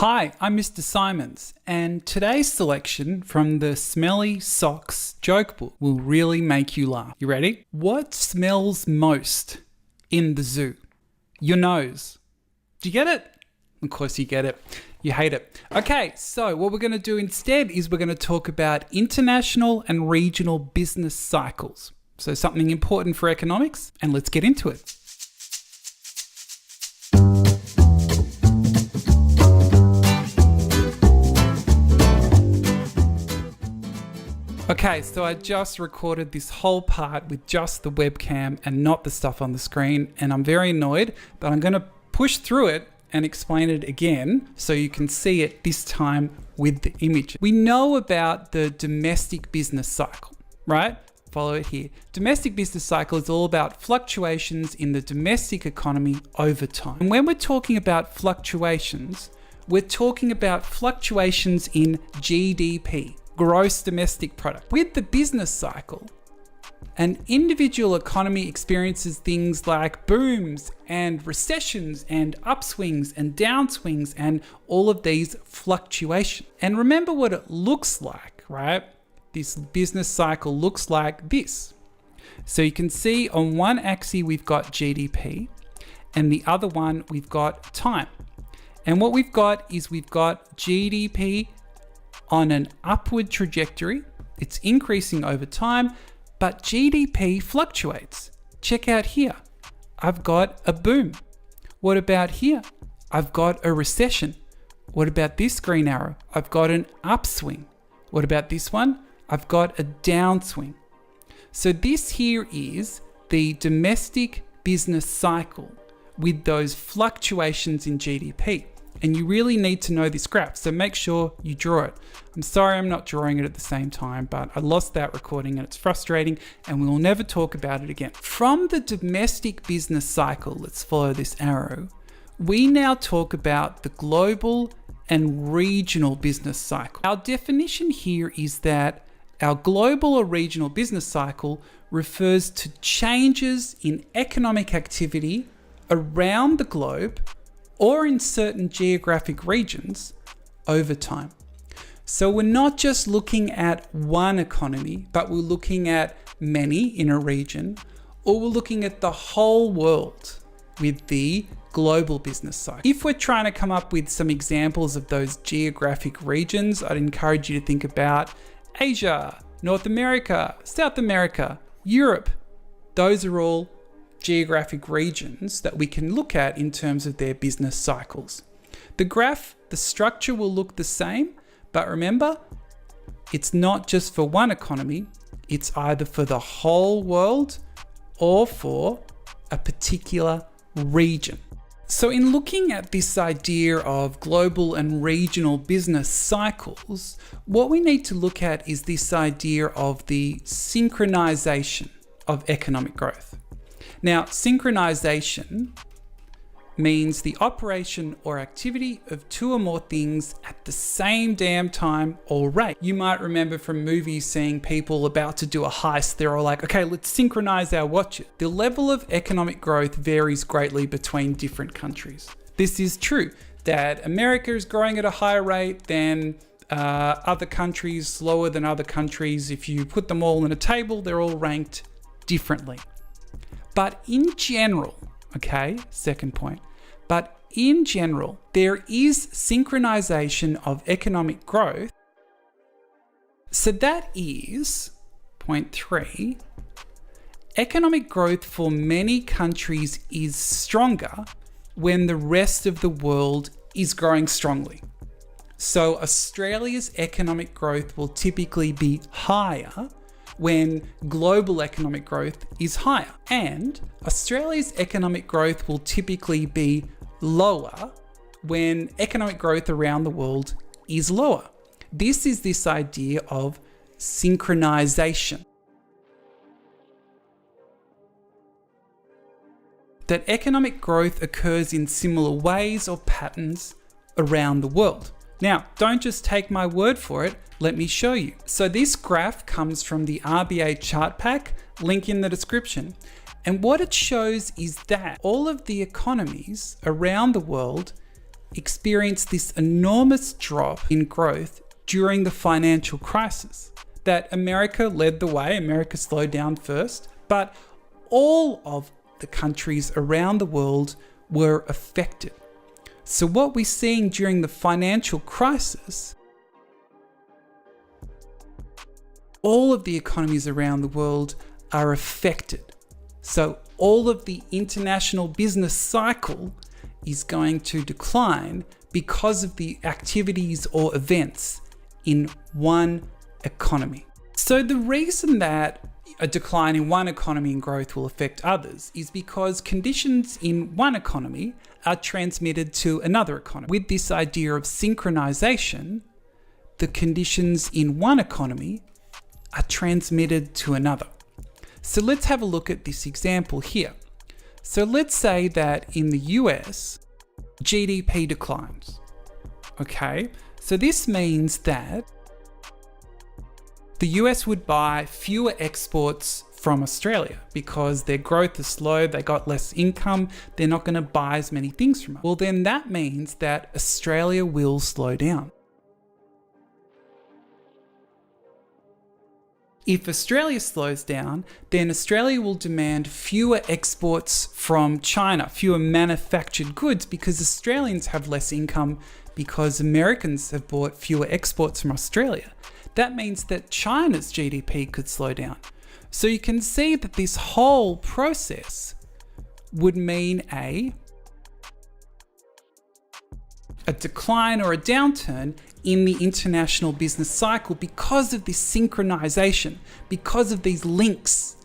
Hi, I'm Mr. Simons, and today's selection from the Smelly Socks joke book will really make you laugh. You ready? What smells most in the zoo? Your nose. Do you get it? Of course you get it. You hate it. Okay, so what we're going to do instead is we're going to talk about international and regional business cycles. So something important for economics, and let's get into it. Okay, so I just recorded this whole part with just the webcam and not the stuff on the screen, and I'm very annoyed, but I'm going to push through it and explain it again so you can see it this time with the image. We know about the domestic business cycle, right? Follow it here. Domestic business cycle is all about fluctuations in the domestic economy over time. And when we're talking about fluctuations, we're talking about fluctuations in GDP. Gross domestic product. With the business cycle, an individual economy experiences things like booms and recessions and upswings and downswings and all of these fluctuations. And remember what it looks like, right? This business cycle looks like this. So you can see on one axis we've got GDP and the other one we've got time. And what we've got is we've got GDP on an upward trajectory. It's increasing over time, but GDP fluctuates. Check out here. I've got a boom. What about here? I've got a recession. What about this green arrow? I've got an upswing. What about this one? I've got a downswing. So this here is the domestic business cycle with those fluctuations in GDP. And you really need to know this graph, so make sure you draw it. I'm sorry I'm not drawing it at the same time, but I lost that recording and it's frustrating and we will never talk about it again. From the domestic business cycle, let's follow this arrow, we now talk about the global and regional business cycle. Our definition here is that our global or regional business cycle refers to changes in economic activity around the globe or in certain geographic regions over time. So we're not just looking at one economy, but we're looking at many in a region, or we're looking at the whole world with the global business cycle. If we're trying to come up with some examples of those geographic regions, I'd encourage you to think about Asia, North America, South America, Europe. Those are all geographic regions that we can look at in terms of their business cycles. The graph, the structure will look the same, but remember, it's not just for one economy, it's either for the whole world or for a particular region. So in looking at this idea of global and regional business cycles, what we need to look at is this idea of the synchronization of economic growth. Now, synchronization means the operation or activity of two or more things at the same damn time or rate. You might remember from movies seeing people about to do a heist, they're all like, okay, let's synchronize our watches. The level of economic growth varies greatly between different countries. This is true, that America is growing at a higher rate than other countries, slower than other countries. If you put them all on a table, they're all ranked differently. But in general, okay, second point, but in general, there is synchronization of economic growth. So that is, point 3, economic growth for many countries is stronger when the rest of the world is growing strongly. So Australia's economic growth will typically be higher when global economic growth is higher. And Australia's economic growth will typically be lower when economic growth around the world is lower. This is this idea of synchronization. That economic growth occurs in similar ways or patterns around the world. Now, don't just take my word for it, let me show you. So this graph comes from the RBA chart pack, link in the description. And what it shows is that all of the economies around the world experienced this enormous drop in growth during the financial crisis. That America led the way, America slowed down first, but all of the countries around the world were affected. So what we're seeing during the financial crisis, all of the economies around the world are affected. So all of the international business cycle is going to decline because of the activities or events in one economy. So the reason that a decline in one economy and growth will affect others is because conditions in one economy are transmitted to another economy. With this idea of synchronization, the conditions in one economy are transmitted to another. So let's have a look at this example here. So let's say that in the US, GDP declines. Okay, so this means that the US would buy fewer exports from Australia because their growth is slow, they got less income, they're not going to buy as many things from us. Well, then that means that Australia will slow down. If Australia slows down, then Australia will demand fewer exports from China, fewer manufactured goods, because Australians have less income because Americans have bought fewer exports from Australia. That means that China's GDP could slow down. So you can see that this whole process would mean a decline or a downturn in the international business cycle because of this synchronization, because of these links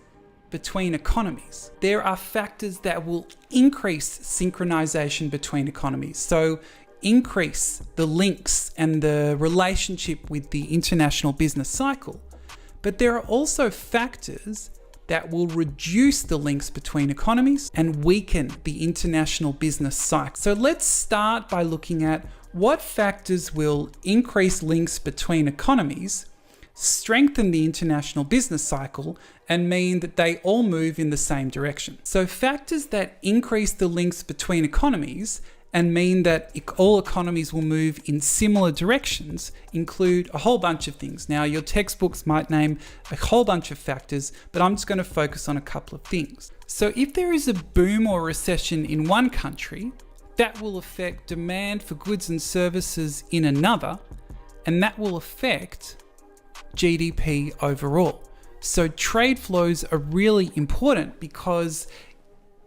between economies. There are factors that will increase synchronization between economies. So increase the links and the relationship with the international business cycle. But there are also factors that will reduce the links between economies and weaken the international business cycle. So let's start by looking at what factors will increase links between economies, strengthen the international business cycle, and mean that they all move in the same direction. So factors that increase the links between economies and mean that all economies will move in similar directions include a whole bunch of things. Now, your textbooks might name a whole bunch of factors, but I'm just going to focus on a couple of things. So if there is a boom or recession in one country, that will affect demand for goods and services in another, and that will affect GDP overall. So trade flows are really important because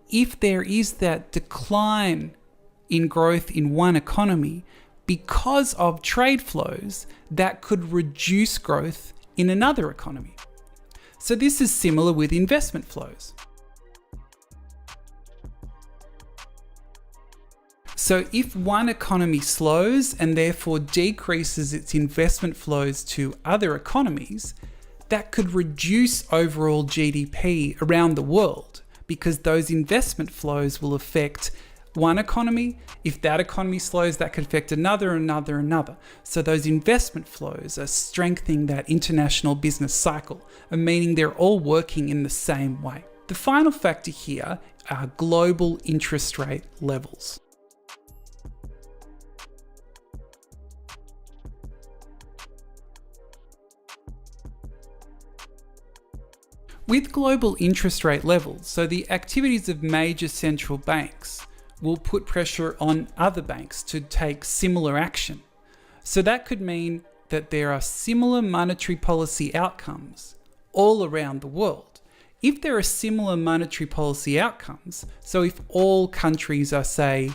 if there is that decline in growth in one economy because of trade flows, that could reduce growth in another economy. So this is similar with investment flows. So if one economy slows and therefore decreases its investment flows to other economies, that could reduce overall GDP around the world because those investment flows will affect one economy. If that economy slows, that could affect another. So those investment flows are strengthening that international business cycle and meaning they're all working in the same way. The final factor here are global interest rate levels. With global interest rate levels, so the activities of major central banks will put pressure on other banks to take similar action. So that could mean that there are similar monetary policy outcomes all around the world. If there are similar monetary policy outcomes, so if all countries are, say,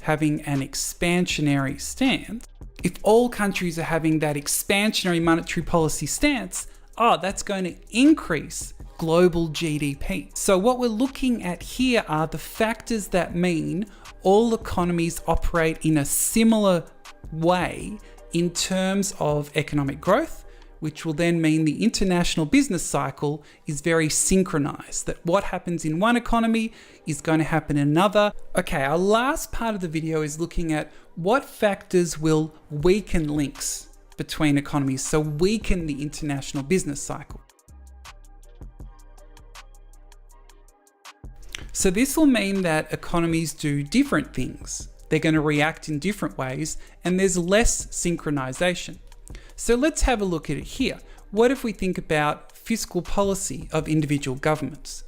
having an expansionary stance, if all countries are having that expansionary monetary policy stance, that's going to increase global GDP. So what we're looking at here are the factors that mean all economies operate in a similar way in terms of economic growth, which will then mean the international business cycle is very synchronized, that what happens in one economy is going to happen in another. Okay, our last part of the video is looking at what factors will weaken links between economies, so weaken the international business cycle. So this will mean that economies do different things they're going to react in different ways, and there's less synchronization. So let's have a look at it here. What if we think about fiscal policy of individual governments?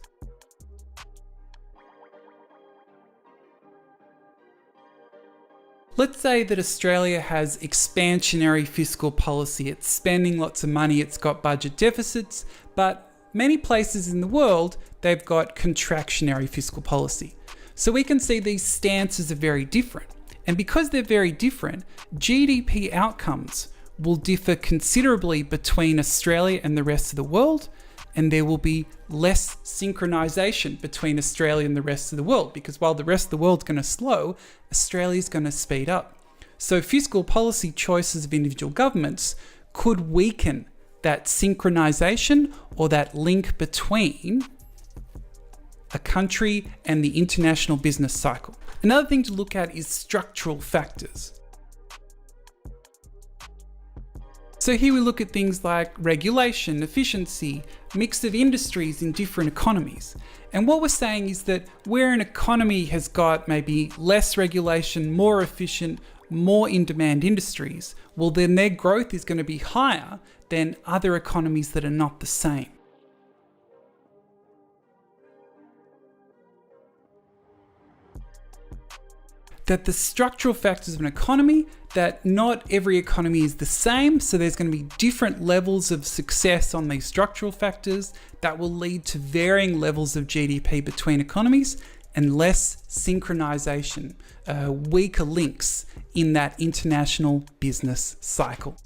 Let's say that Australia has expansionary fiscal policy. It's spending lots of money, it's got budget deficits, but many places in the world, they've got contractionary fiscal policy. So we can see these stances are very different. And because they're very different, GDP outcomes will differ considerably between Australia and the rest of the world, and there will be less synchronization between Australia and the rest of the world, because while the rest of the world's going to slow, Australia's going to speed up. So fiscal policy choices of individual governments could weaken that synchronization or that link between a country and the international business cycle. Another thing to look at is structural factors. So here we look at things like regulation, efficiency, mix of industries in different economies. And what we're saying is that where an economy has got maybe less regulation, more efficient, more in-demand industries, well then their growth is going to be higher than other economies that are not the same. That the structural factors of an economy, that not every economy is the same, so there's going to be different levels of success on these structural factors that will lead to varying levels of GDP between economies and less synchronization, weaker links in that international business cycle.